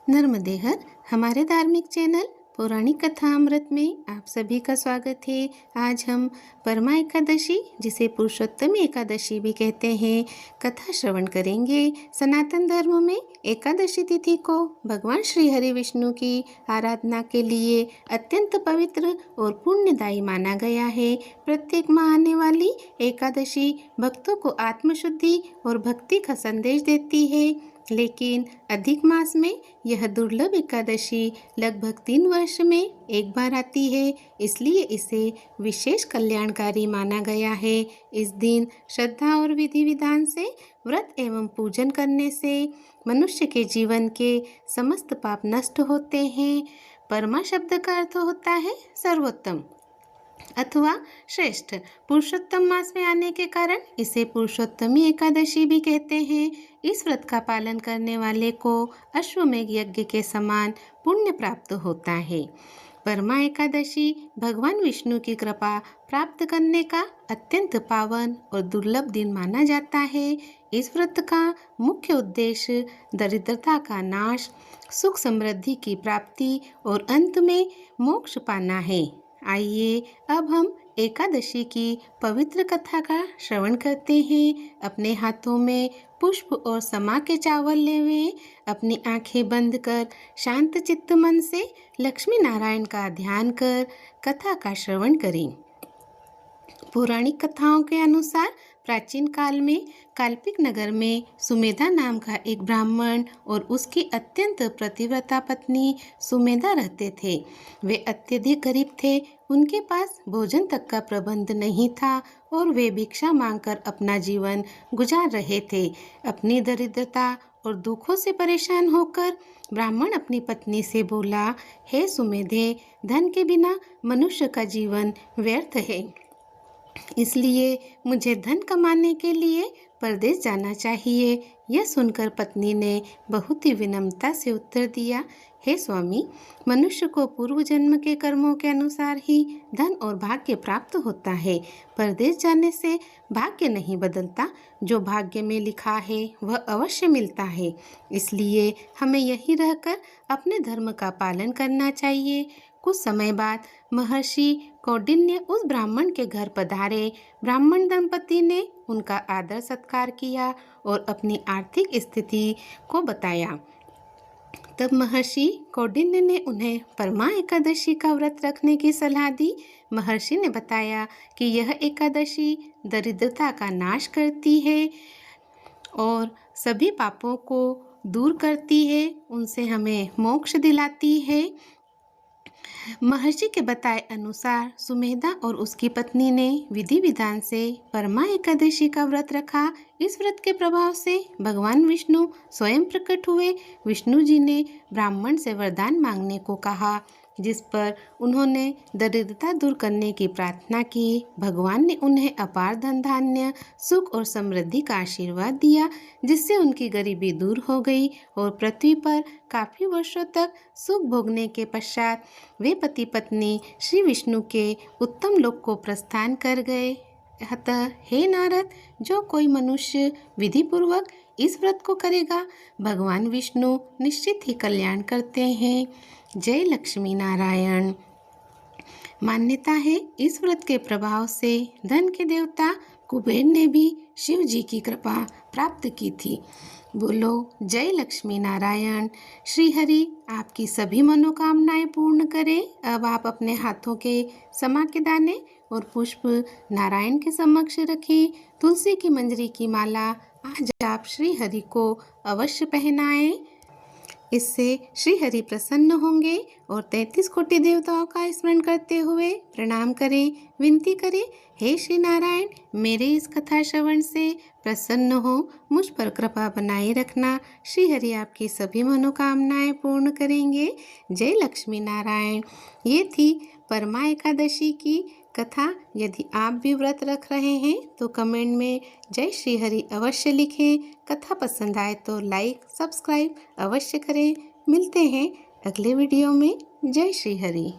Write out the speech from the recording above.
नर्मदे हर हमारे धार्मिक चैनल पौराणिक कथा अमृत में आप सभी का स्वागत है। आज हम परमा एकादशी जिसे पुरुषोत्तमी एकादशी भी कहते हैं कथा श्रवण करेंगे। सनातन धर्म में एकादशी तिथि को भगवान श्री हरि विष्णु की आराधना के लिए अत्यंत पवित्र और पुण्यदायी माना गया है। प्रत्येक माह आने वाली एकादशी भक्तों को आत्मशुद्धि और भक्ति का संदेश देती है, लेकिन अधिक मास में यह दुर्लभ एकादशी लगभग 3 वर्ष में एक बार आती है, इसलिए इसे विशेष कल्याणकारी माना गया है। इस दिन श्रद्धा और विधि विधान से व्रत एवं पूजन करने से मनुष्य के जीवन के समस्त पाप नष्ट होते हैं। परमा शब्द का अर्थ होता है सर्वोत्तम अथवा श्रेष्ठ। पुरुषोत्तम मास में आने के कारण इसे पुरुषोत्तमी एकादशी भी कहते हैं। इस व्रत का पालन करने वाले को अश्वमेघ यज्ञ के समान पुण्य प्राप्त होता है। परमा एकादशी भगवान विष्णु की कृपा प्राप्त करने का अत्यंत पावन और दुर्लभ दिन माना जाता है। इस व्रत का मुख्य उद्देश्य दरिद्रता का नाश, सुख समृद्धि की प्राप्ति और अंत में मोक्ष पाना है। आइए अब हम एकादशी की पवित्र कथा का श्रवण करते हैं। अपने हाथों में पुष्प और समा के चावल ले हुए अपनी आंखें बंद कर शांत चित्त मन से लक्ष्मी नारायण का ध्यान कर कथा का श्रवण करें। पौराणिक कथाओं के अनुसार प्राचीन काल में काल्पिक नगर में सुमेधा नाम का एक ब्राह्मण और उसकी अत्यंत प्रतिव्रता पत्नी सुमेधा रहते थे। वे अत्यधिक गरीब थे, उनके पास भोजन तक का प्रबंध नहीं था और वे भिक्षा मांगकर अपना जीवन गुजार रहे थे। अपनी दरिद्रता और दुखों से परेशान होकर ब्राह्मण अपनी पत्नी से बोला, हे सुमेधे, धन के बिना मनुष्य का जीवन व्यर्थ है, इसलिए मुझे धन कमाने के लिए परदेश जाना चाहिए। यह सुनकर पत्नी ने बहुत ही विनम्रता से उत्तर दिया, हे स्वामी, मनुष्य को पूर्व जन्म के कर्मों के अनुसार ही धन और भाग्य प्राप्त होता है। परदेश जाने से भाग्य नहीं बदलता, जो भाग्य में लिखा है वह अवश्य मिलता है। इसलिए हमें यहीं रहकर अपने धर्म का पालन करना चाहिए। कुछ समय बाद महर्षि कौंडिन्य उस ब्राह्मण के घर पधारे। ब्राह्मण दंपति ने उनका आदर सत्कार किया और अपनी आर्थिक स्थिति को बताया। तब महर्षि कौंडिन्य ने उन्हें परमा एकादशी का व्रत रखने की सलाह दी। महर्षि ने बताया कि यह एकादशी दरिद्रता का नाश करती है और सभी पापों को दूर करती है, उनसे हमें मोक्ष दिलाती है। महर्षि के बताए अनुसार सुमेधा और उसकी पत्नी ने विधि विधान से परमा एकादशी का व्रत रखा। इस व्रत के प्रभाव से भगवान विष्णु स्वयं प्रकट हुए। विष्णु जी ने ब्राह्मण से वरदान मांगने को कहा, जिस पर उन्होंने दरिद्रता दूर करने की प्रार्थना की। भगवान ने उन्हें अपार धन धान्य, सुख और समृद्धि का आशीर्वाद दिया, जिससे उनकी गरीबी दूर हो गई और पृथ्वी पर काफी वर्षों तक सुख भोगने के पश्चात वे पति पत्नी श्री विष्णु के उत्तम लोक को प्रस्थान कर गए। अतः हे नारद, जो कोई मनुष्य विधि पूर्वक इस व्रत को करेगा, भगवान विष्णु निश्चित ही कल्याण करते हैं। जय लक्ष्मी नारायण। मान्यता है इस व्रत के प्रभाव से धन के देवता कुबेर ने भी शिव जी की कृपा प्राप्त की थी। बोलो जय लक्ष्मी नारायण। श्री हरि आपकी सभी मनोकामनाएं पूर्ण करे। अब आप अपने हाथों के समा के दाने और पुष्प नारायण के समक्ष रखें। तुलसी की मंजरी की माला आज आप श्री हरि को अवश्य पहनाएं। इससे श्री हरि प्रसन्न होंगे और 33 कोटि देवताओं का स्मरण करते हुए प्रणाम करें, विनती करें, हे श्री नारायण, मेरे इस कथा श्रवण से प्रसन्न हो, मुझ पर कृपा बनाए रखना। श्री हरि आपकी सभी मनोकामनाएं पूर्ण करेंगे। जय लक्ष्मी नारायण। ये थी परमा एकादशी की कथा। यदि आप भी व्रत रख रहे हैं तो कमेंट में जय श्री हरि अवश्य लिखें। कथा पसंद आए तो लाइक सब्सक्राइब अवश्य करें। मिलते हैं अगले वीडियो में। जय श्री हरि।